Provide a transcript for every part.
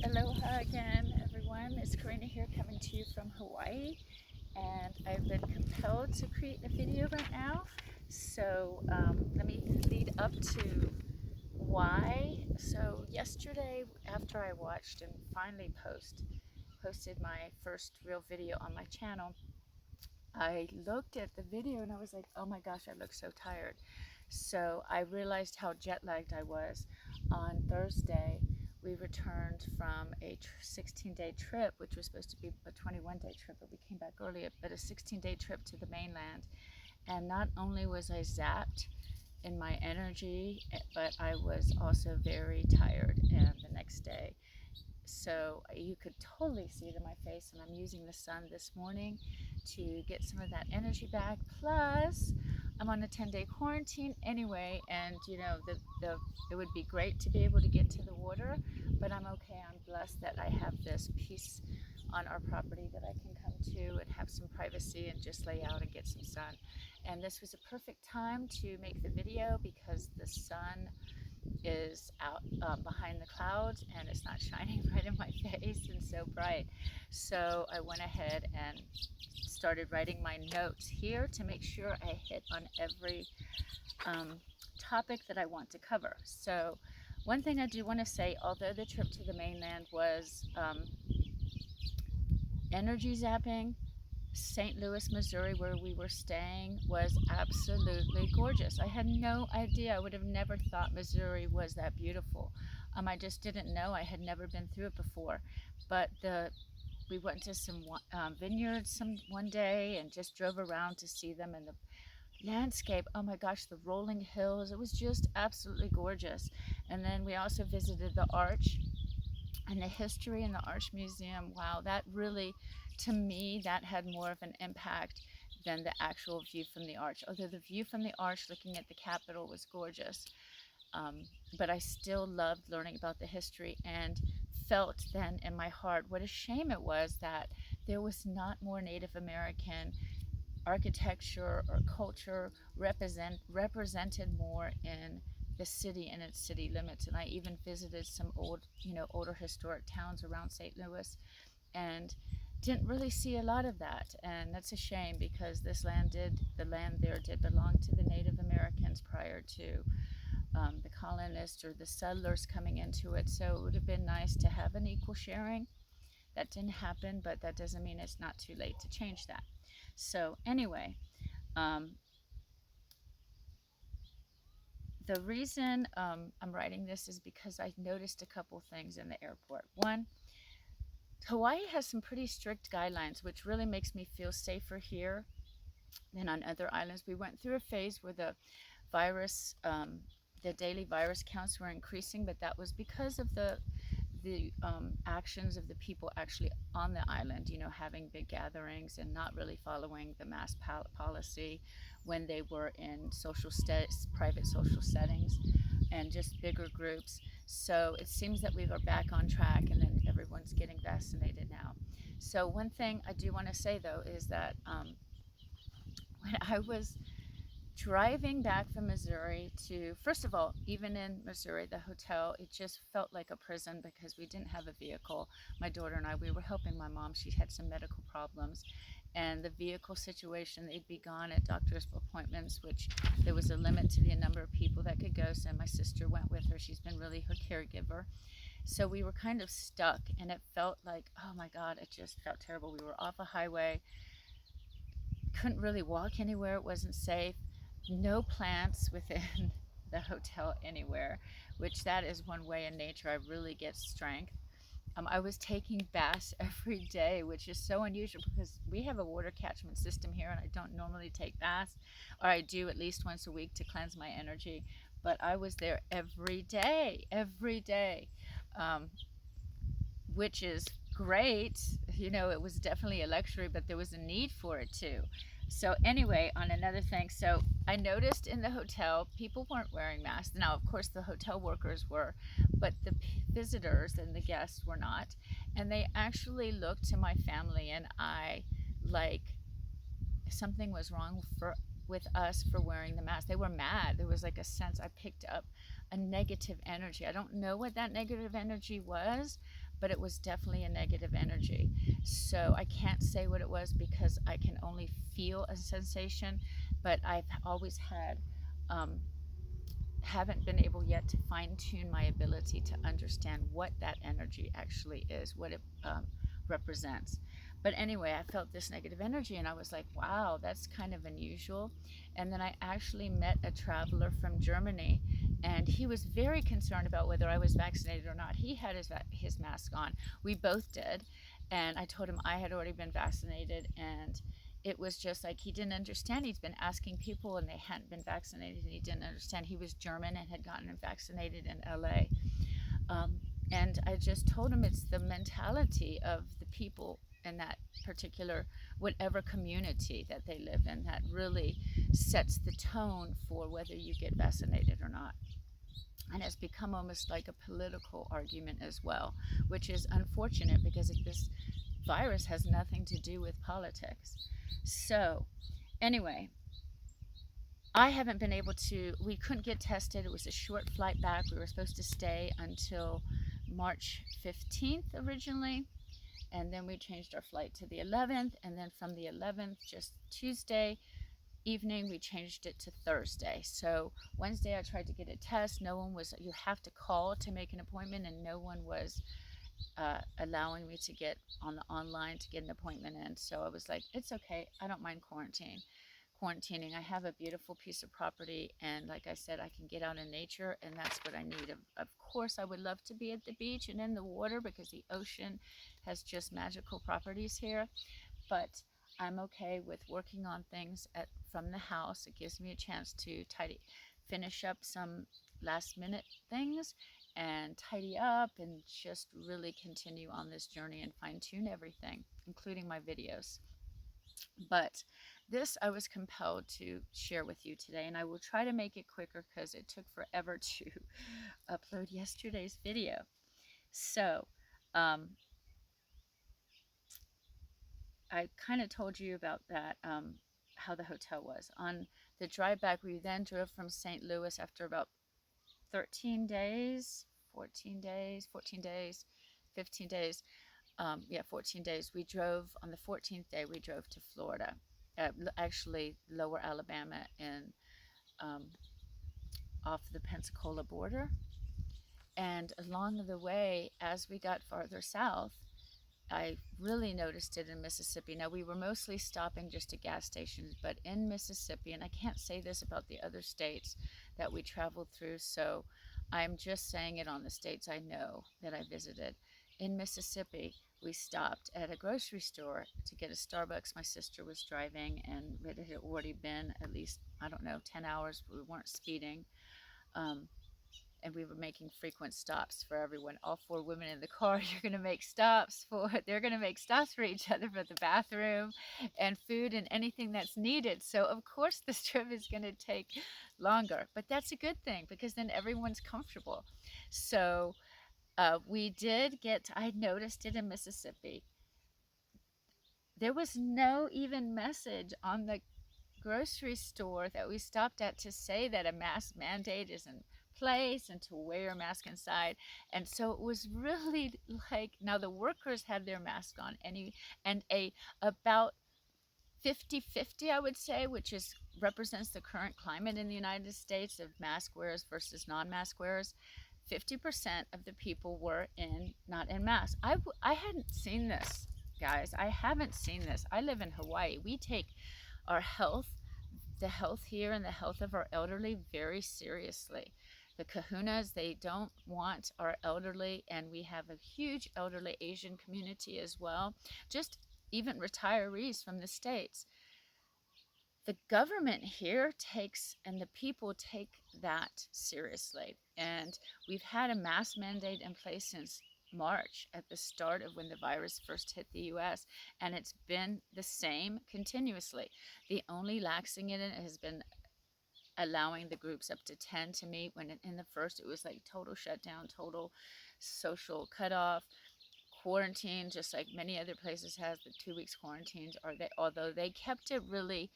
Aloha again, everyone. It's Karina here coming to you from Hawaii, and I've been compelled to create a video right now. So let me lead up to why. So yesterday, after I watched and finally posted my first real video on my channel, I looked at the video and I was like, oh my gosh, I look so tired. So I realized how jet lagged I was. On Thursday, we returned from a 16-day trip, which was supposed to be a 21-day trip, but we came back earlier, but a 16-day trip to the mainland. And not only was I zapped in my energy, but I was also very tired. And the next day, so you could totally see it in my face, and I'm using the sun this morning to get some of that energy back. Plus, I'm on a 10-day quarantine anyway, and it would be great to be able to get to the water, but I'm okay. I'm blessed that I have this piece on our property that I can come to and have some privacy and just lay out and get some sun. And this was a perfect time to make the video because the sun is out behind the clouds and it's not shining right in my face and so bright. So I went ahead and started writing my notes here to make sure I hit on every topic that I want to cover. So one thing I do want to say, although the trip to the mainland was energy zapping, St. Louis, Missouri, where we were staying, was absolutely gorgeous. I had no idea. I would have never thought Missouri was that beautiful. I just didn't know. I had never been through it before. But we went to some vineyards one day and just drove around to see them, and the landscape, oh my gosh, the rolling hills, it was just absolutely gorgeous. And then we also visited the Arch and the history in the Arch Museum. Wow, that really, to me, that had more of an impact than the actual view from the Arch. Although the view from the Arch looking at the Capitol was gorgeous. But I still loved learning about the history and felt then in my heart what a shame it was that there was not more Native American architecture or culture represented more in the city and its city limits. And I even visited some older historic towns around St. Louis and didn't really see a lot of that. And that's a shame because the land there did belong to the Native Americans prior to the colonists or the settlers coming into it. So it would have been nice to have an equal sharing. That didn't happen, but that doesn't mean it's not too late to change that. So anyway, the reason I'm writing this is because I noticed a couple things in the airport. One, Hawaii has some pretty strict guidelines, which really makes me feel safer here than on other islands. We went through a phase where the daily virus counts were increasing, but that was because of the actions of the people actually on the island, having big gatherings and not really following the mask policy when they were in private social settings and just bigger groups. So it seems that we are back on track, and then everyone's getting vaccinated now. So one thing I do want to say though is that when I was driving back from Missouri first of all, even in Missouri, the hotel, it just felt like a prison because we didn't have a vehicle. My daughter and I, we were helping my mom. She had some medical problems. And the vehicle situation, they'd be gone at doctor's appointments, which there was a limit to the number of people that could go. So my sister went with her. She's been really her caregiver. So we were kind of stuck, and it felt like, oh my God, it just felt terrible. We were off a highway, couldn't really walk anywhere. It wasn't safe. No plants within the hotel anywhere, which that is one way in nature I really get strength. I was taking baths every day, which is so unusual because we have a water catchment system here and I don't normally take baths, or I do at least once a week to cleanse my energy. But I was there every day, which is great. It was definitely a luxury, but there was a need for it too. So anyway, on another thing, so I noticed in the hotel, people weren't wearing masks. Now, of course, the hotel workers were, but the visitors and the guests were not. And they actually looked to my family and I like something was wrong with us for wearing the mask. They were mad. There was like a sense, I picked up a negative energy. I don't know what that negative energy was, but it was definitely a negative energy. So I can't say what it was because I can only feel a sensation, but I've always had, haven't been able yet to fine tune my ability to understand what that energy actually is, what it represents. But anyway, I felt this negative energy and I was like, wow, that's kind of unusual. And then I actually met a traveler from Germany, and he was very concerned about whether I was vaccinated or not. He had his mask on. We both did. And I told him I had already been vaccinated, and it was just like he didn't understand. He's been asking people and they hadn't been vaccinated, and he didn't understand. He was German and had gotten vaccinated in LA. Um, and I just told him it's the mentality of the people in that particular, whatever community that they live in, that really sets the tone for whether you get vaccinated or not. And it's become almost like a political argument as well, which is unfortunate because this virus has nothing to do with politics. So, anyway, I haven't been able to, we couldn't get tested. It was a short flight back. We were supposed to stay until March 15th originally, and then we changed our flight to the 11th, and then from the 11th, just Tuesday evening, we changed it to Thursday. So Wednesday I tried to get a test. No one was, you have to call to make an appointment, and no one was allowing me to get on the online to get an appointment in. So I was like, it's okay, I don't mind quarantining. I have a beautiful piece of property, and like I said, I can get out in nature, and that's what I need. Of course, I would love to be at the beach and in the water because the ocean has just magical properties here, but I'm okay with working on things from the house. It gives me a chance to finish up some last minute things and tidy up and just really continue on this journey and fine tune everything, including my videos. But this I was compelled to share with you today, and I will try to make it quicker because it took forever to upload yesterday's video. So, I kind of told you about that, how the hotel was. On the drive back, we then drove from St. Louis after about 13 days, 14 days, 14 days, 15 days. Yeah, 14 days. We drove on the 14th day, we drove to Florida, actually lower Alabama, and off the Pensacola border. And along the way, as we got farther south, I really noticed it in Mississippi. Now, we were mostly stopping just at gas stations, but in Mississippi, and I can't say this about the other states that we traveled through, so I'm just saying it on the states I know that I visited. In Mississippi, we stopped at a grocery store to get a Starbucks. My sister was driving, and it had already been at least, I don't know, 10 hours. We weren't speeding. And we were making frequent stops for everyone. All four women in the car, you're going to make stops for, they're going to make stops for each other for the bathroom and food and anything that's needed. So of course this trip is going to take longer, but that's a good thing because then everyone's comfortable. So we did get, I noticed it in Mississippi. There was no even message on the grocery store that we stopped at to say that a mask mandate is in place and to wear a mask inside. And so it was really like, now the workers had their mask on, and about 50-50, I would say, which is represents the current climate in the United States of mask wearers versus non-mask wearers. 50% of the people were not in masks. I hadn't seen this, guys. I haven't seen this. I live in Hawaii. We take our health, the health here and the health of our elderly, very seriously. The kahunas, they don't want our elderly, and we have a huge elderly Asian community as well, just even retirees from the States. The government here takes, and the people take that seriously. And we've had a mask mandate in place since March, at the start of when the virus first hit the US, and it's been the same continuously. The only laxing in it has been allowing the groups up to 10 to meet, when in the first it was like total shutdown, total social cutoff, quarantine, just like many other places has. The 2 weeks quarantines, although they kept it really,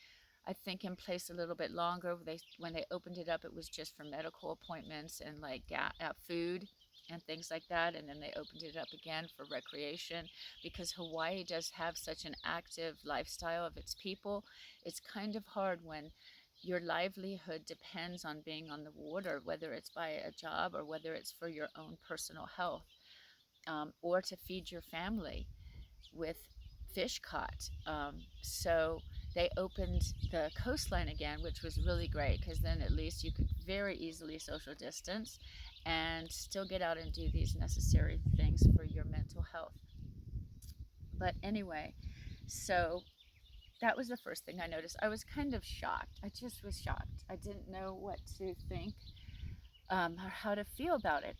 I think, in place a little bit longer. When they opened it up, it was just for medical appointments and like food. and things like that. And then they opened it up again for recreation because Hawaii does have such an active lifestyle of its people. It's kind of hard when your livelihood depends on being on the water, whether it's by a job or whether it's for your own personal health, or to feed your family with fish caught. So they opened the coastline again, which was really great because then at least you could very easily social distance and still get out and do these necessary things for your mental health. But anyway, so that was the first thing I noticed. I was kind of shocked. I just was shocked. I didn't know what to think, or how to feel about it.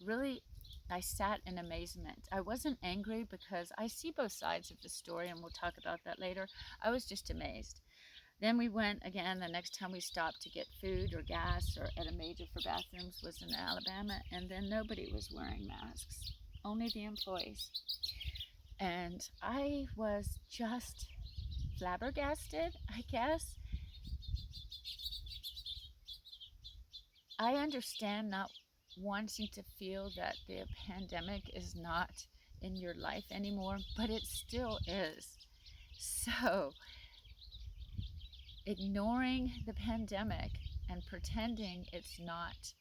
Really, I sat in amazement. I wasn't angry because I see both sides of the story, and we'll talk about that later. I was just amazed. Then we went again. The next time we stopped to get food or gas or at a major for bathrooms was in Alabama, and then nobody was wearing masks, only the employees. And I was just flabbergasted, I guess. I understand not wanting to feel that the pandemic is not in your life anymore, but it still is. So, ignoring the pandemic and pretending it's not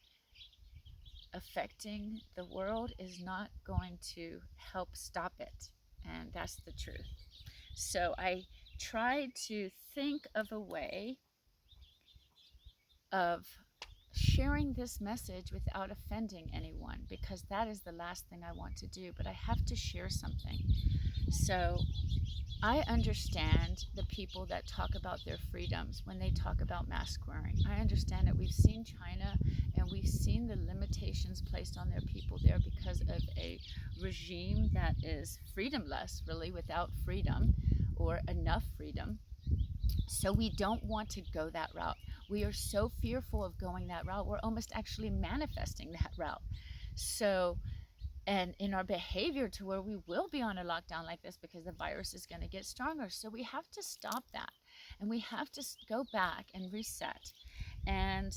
affecting the world is not going to help stop it. And that's the truth. So, I tried to think of a way of sharing this message without offending anyone, because that is the last thing I want to do, but I have to share something. So I understand the people that talk about their freedoms when they talk about mask wearing. I understand that we've seen China and we've seen the limitations placed on their people there because of a regime that is freedomless, really, without freedom or enough freedom. So we don't want to go that route. We are so fearful of going that route. We're almost actually manifesting that route. So, and in our behavior to where we will be on a lockdown like this because the virus is going to get stronger. So we have to stop that, and we have to go back and reset and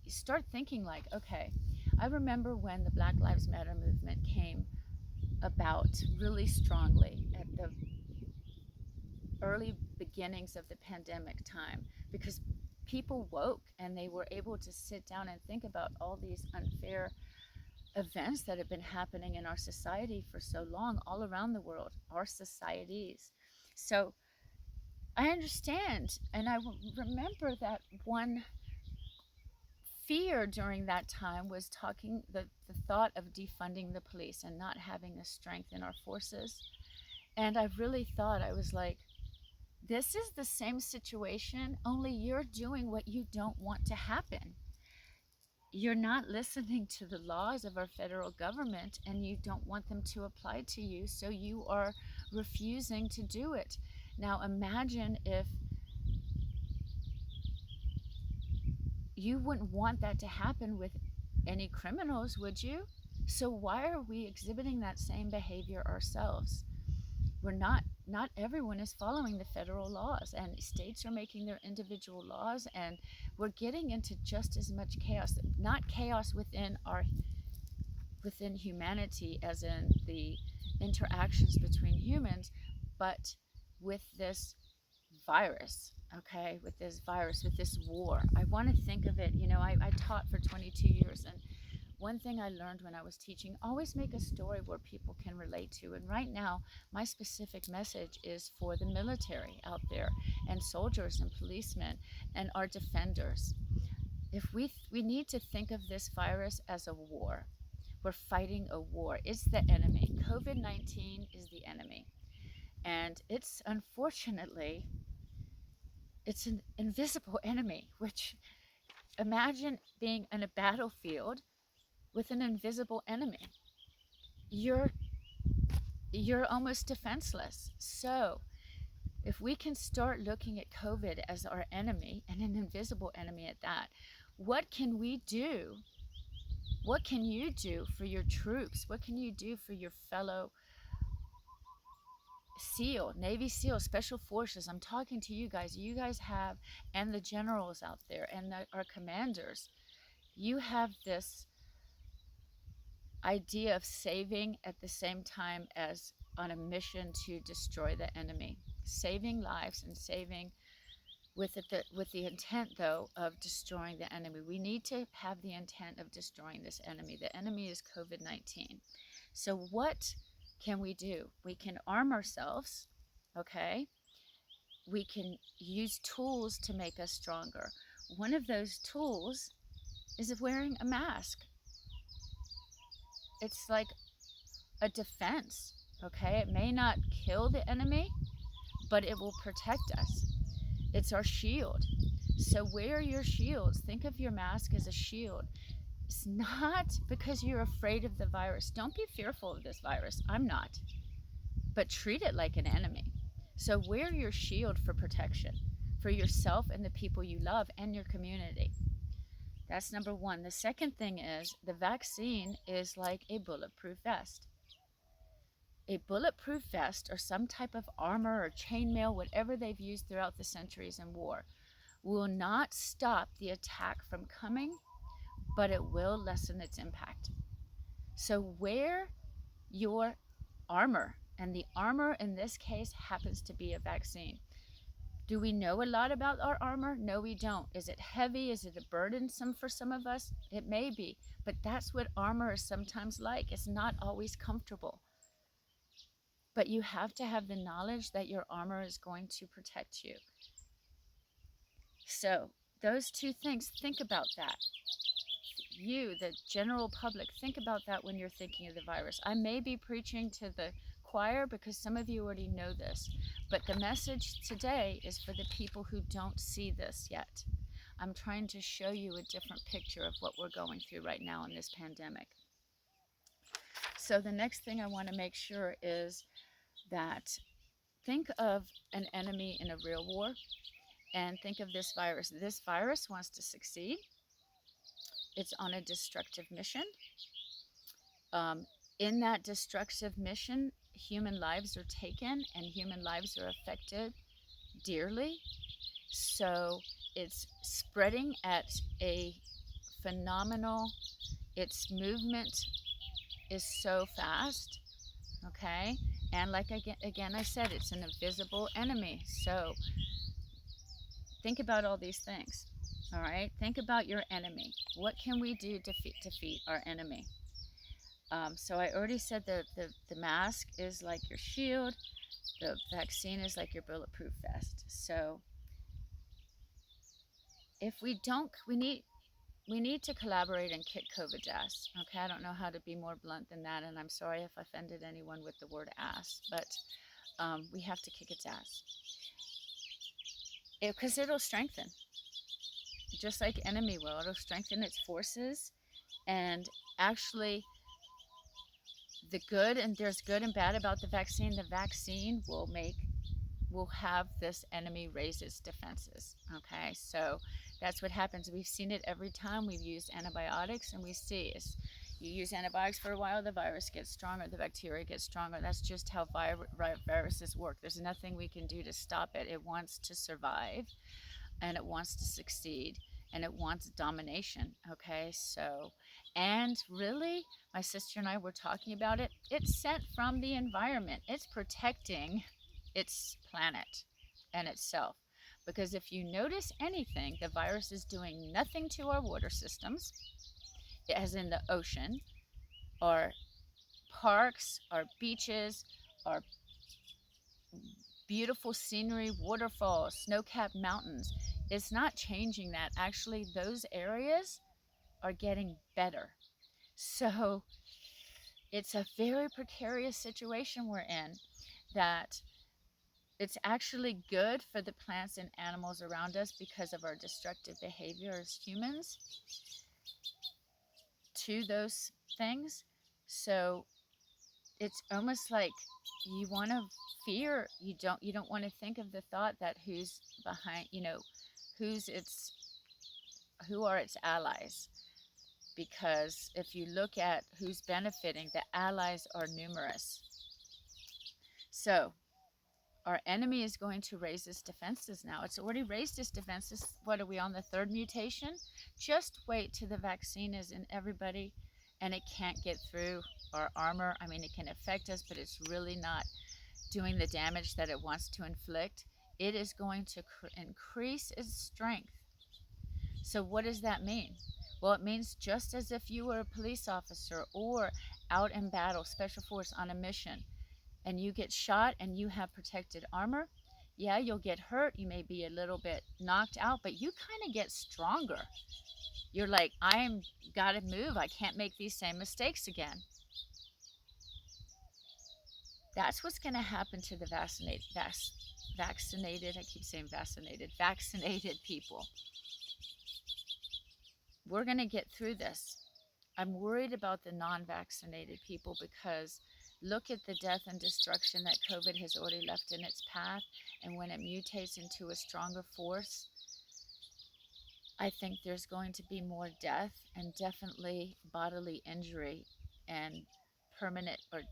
start thinking like, okay, I remember when the Black Lives Matter movement came about really strongly at the early beginnings of the pandemic time, because people woke and they were able to sit down and think about all these unfair events that have been happening in our society for so long, all around the world, our societies. So I understand, and I remember that one fear during that time was the thought of defunding the police and not having the strength in our forces. And I really thought, I was like, this is the same situation, only you're doing what you don't want to happen. You're not listening to the laws of our federal government and you don't want them to apply to you, so you are refusing to do it. Now imagine if you wouldn't want that to happen with any criminals, would you? So why are we exhibiting that same behavior ourselves? We're not everyone is following the federal laws, and states are making their individual laws, and we're getting into just as much chaos, not chaos within humanity as in the interactions between humans, but with this virus. Okay, with this virus, with this war, I want to think of it, I taught for 22 years, and one thing I learned when I was teaching, always make a story where people can relate to. And right now, my specific message is for the military out there, and soldiers and policemen and our defenders. If we need to think of this virus as a war. We're fighting a war. It's the enemy. COVID-19 is the enemy. And it's unfortunately, it's an invisible enemy, which, imagine being in a battlefield with an invisible enemy. You're almost defenseless. So if we can start looking at COVID as our enemy, and an invisible enemy at that, what can we do? What can you do for your troops? What can you do for your fellow SEAL, Navy SEAL, Special Forces? I'm talking to you guys. You guys have, and the generals out there, and our commanders, you have this idea of saving at the same time as on a mission to destroy the enemy. Saving lives and saving with the intent, though, of destroying the enemy. We need to have the intent of destroying this enemy. The enemy is COVID-19. So what can we do? We can arm ourselves, okay? We can use tools to make us stronger. One of those tools is wearing a mask. It's like a defense, okay? It may not kill the enemy, but it will protect us. It's our shield. So wear your shields. Think of your mask as a shield. It's not because you're afraid of the virus. Don't be fearful of this virus. I'm not. But treat it like an enemy. So wear your shield for protection for yourself and the people you love and your community. That's number one. The second thing is the vaccine is like a bulletproof vest. A bulletproof vest or some type of armor or chainmail, whatever they've used throughout the centuries in war, will not stop the attack from coming, but it will lessen its impact. So wear your armor, and the armor in this case happens to be a vaccine. Do we know a lot about our armor? No, we don't. Is it heavy? Is it burdensome for some of us? It may be, but that's what armor is sometimes like. It's not always comfortable. But you have to have the knowledge that your armor is going to protect you. So those two things, think about that. You, the general public, think about that when you're thinking of the virus. I may be preaching to the choir because some of you already know this, but the message today is for the people who don't see this yet. I'm trying to show you a different picture of what we're going through right now in this pandemic. So the next thing I want to make sure is that think of an enemy in a real war and think of this virus. This virus wants to succeed. It's on a destructive mission. In that destructive mission, human lives are taken and human lives are affected dearly. So it's spreading at a phenomenal, its movement is so fast, okay? And like again I said, it's an invisible enemy. So think about all these things, all right? Think about your enemy. What can we do to defeat our enemy? So I already said the mask is like your shield. The vaccine is like your bulletproof vest. So if we don't, we need to collaborate and kick COVID's ass. Okay, I don't know how to be more blunt than that, and I'm sorry if I offended anyone with the word ass, but we have to kick its ass. Because it'll strengthen, just like enemy will. It'll strengthen its forces, and actually the good, and there's good and bad about the vaccine. The vaccine will have this enemy raise its defenses. Okay, so that's what happens. We've seen it every time we've used antibiotics, and we see is you use antibiotics for a while, the virus gets stronger, the bacteria gets stronger. That's just how viruses work. There's nothing we can do to stop it. It wants to survive, and it wants to succeed, and it wants domination. Okay, so, and really, my sister and I were talking about it. It's sent from the environment. It's protecting its planet and itself. Because if you notice anything, the virus is doing nothing to our water systems, as in the ocean, our parks, our beaches, our beautiful scenery, waterfalls, snow-capped mountains. It's not changing that. Actually, those areas are getting better. So it's a very precarious situation we're in, that it's actually good for the plants and animals around us because of our destructive behavior as humans to those things. So it's almost like you want to fear, you don't want to think of the thought that who's behind, who are its allies. Because if you look at who's benefiting, the allies are numerous. So our enemy is going to raise its defenses now. It's already raised its defenses. What are we on, the third mutation? Just wait till the vaccine is in everybody and it can't get through our armor. I mean, it can affect us, but it's really not doing the damage that it wants to inflict. It is going to increase its strength. So what does that mean? Well, it means just as if you were a police officer or out in battle, special force on a mission, and you get shot and you have protected armor, yeah, you'll get hurt. You may be a little bit knocked out, but you kind of get stronger. You're like, I'm gotta move. I can't make these same mistakes again. That's what's going to happen to the vaccinated, I keep saying vaccinated people. We're going to get through this. I'm worried about the non-vaccinated people because look at the death and destruction that COVID has already left in its path. And when it mutates into a stronger force, I think there's going to be more death and definitely bodily injury and permanent or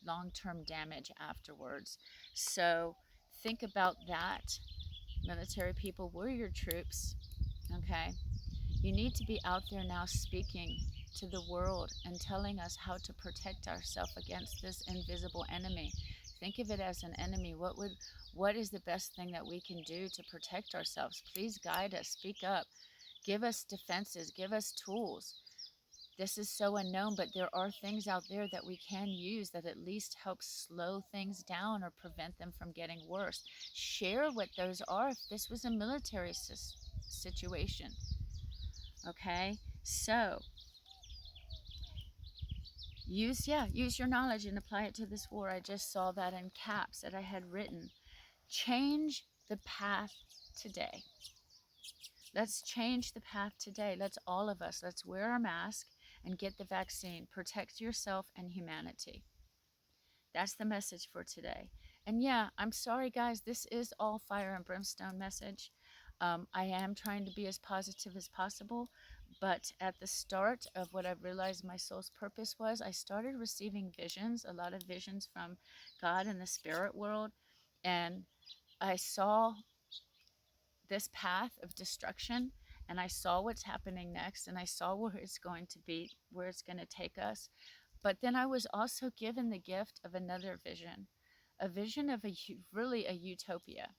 long-term damage afterwards. So think about that, military people. We're your troops, okay? You need to be out there now speaking to the world and telling us how to protect ourselves against this invisible enemy. Think of it as an enemy. What is the best thing that we can do to protect ourselves? Please guide us, speak up, give us defenses, give us tools. This is so unknown, but there are things out there that we can use that at least help slow things down or prevent them from getting worse. Share what those are if this was a military situation. Okay, so use your knowledge and apply it to this war. I just saw that in caps that I had written. Change the path today. Let's change the path today. Let's all of us, let's wear our mask and get the vaccine. Protect yourself and humanity. That's the message for today. And yeah, I'm sorry guys, this is all fire and brimstone message. I am trying to be as positive as possible, but at the start of what I realized my soul's purpose was, I started receiving visions, a lot of visions from God and the spirit world, and I saw this path of destruction, and I saw what's happening next, and I saw where it's going to be, where it's going to take us. But then I was also given the gift of another vision, a vision of really a utopia.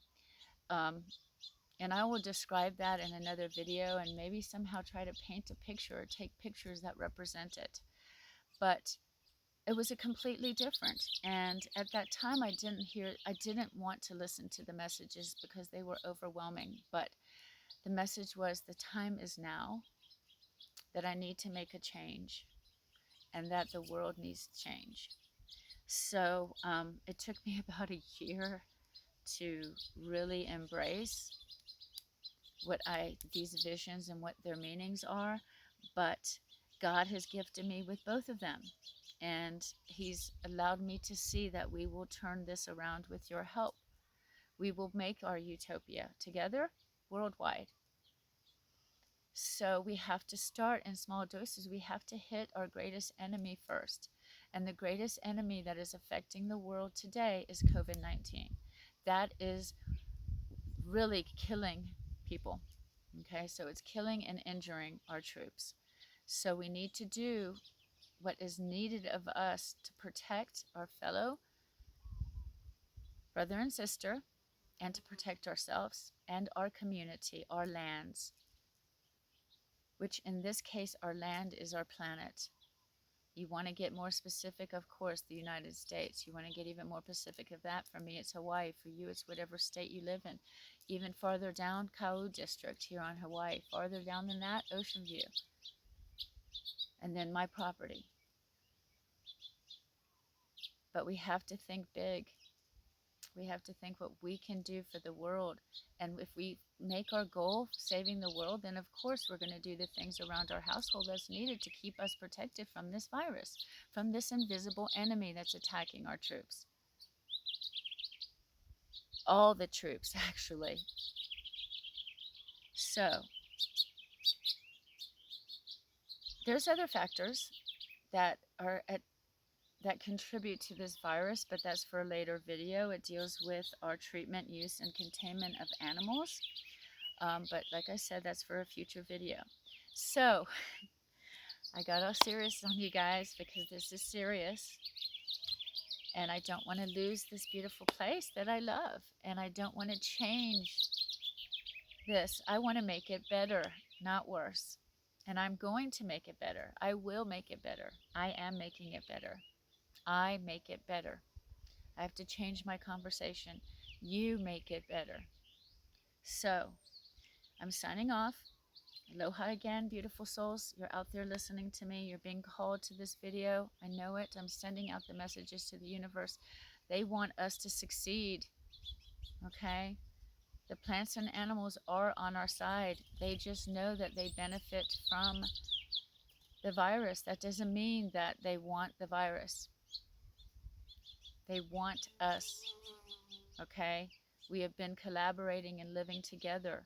And I will describe that in another video and maybe somehow try to paint a picture or take pictures that represent it. But it was a completely different. And at that time, I didn't want to listen to the messages because they were overwhelming. But the message was, the time is now, that I need to make a change and that the world needs change. So it took me about a year to really embrace these visions and what their meanings are, but God has gifted me with both of them, and He's allowed me to see that we will turn this around with your help. We will make our utopia together, worldwide. So we have to start in small doses. We have to hit our greatest enemy first. And the greatest enemy that is affecting the world today is COVID-19. That is really killing people. Okay, so it's killing and injuring our troops. So we need to do what is needed of us to protect our fellow brother and sister, and to protect ourselves and our community, our lands, which in this case, our land is our planet. You want to get more specific, of course, the United States. You want to get even more specific of that. For me, it's Hawaii. For you, it's whatever state you live in. Even farther down, Kau District here on Hawaii. Farther down than that, Ocean View. And then my property. But we have to think big. We have to think what we can do for the world. And if we make our goal saving the world, then of course we're going to do the things around our household that's needed to keep us protected from this virus, from this invisible enemy that's attacking our troops. All the troops, actually. So, there's other factors that contribute to this virus, but that's for a later video. It deals with our treatment, use, and containment of animals. But like I said, that's for a future video. So, I got all serious on you guys because this is serious. And I don't want to lose this beautiful place that I love. And I don't want to change this. I want to make it better, not worse. And I'm going to make it better. I will make it better. I am making it better. I make it better. I have to change my conversation. You make it better. So I'm signing off. Aloha again, beautiful souls. You're out there listening to me. You're being called to this video. I know it. I'm sending out the messages to the universe. They want us to succeed. Okay? The plants and animals are on our side. They just know that they benefit from the virus. That doesn't mean that they want the virus. They want us. Okay? We have been collaborating and living together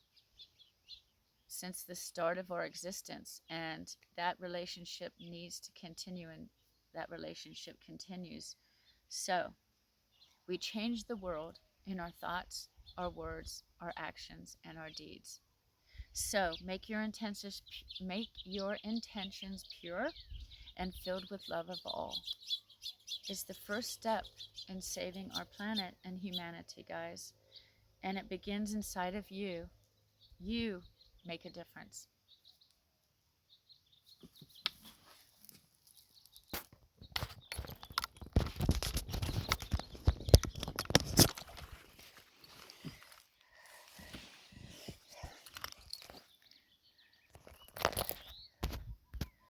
since the start of our existence, and that relationship needs to continue, and that relationship continues. So we change the world in our thoughts, our words, our actions, and our deeds. So make your intentions pure and filled with love of all. It's the first step in saving our planet and humanity, guys. And it begins inside of you. You make a difference.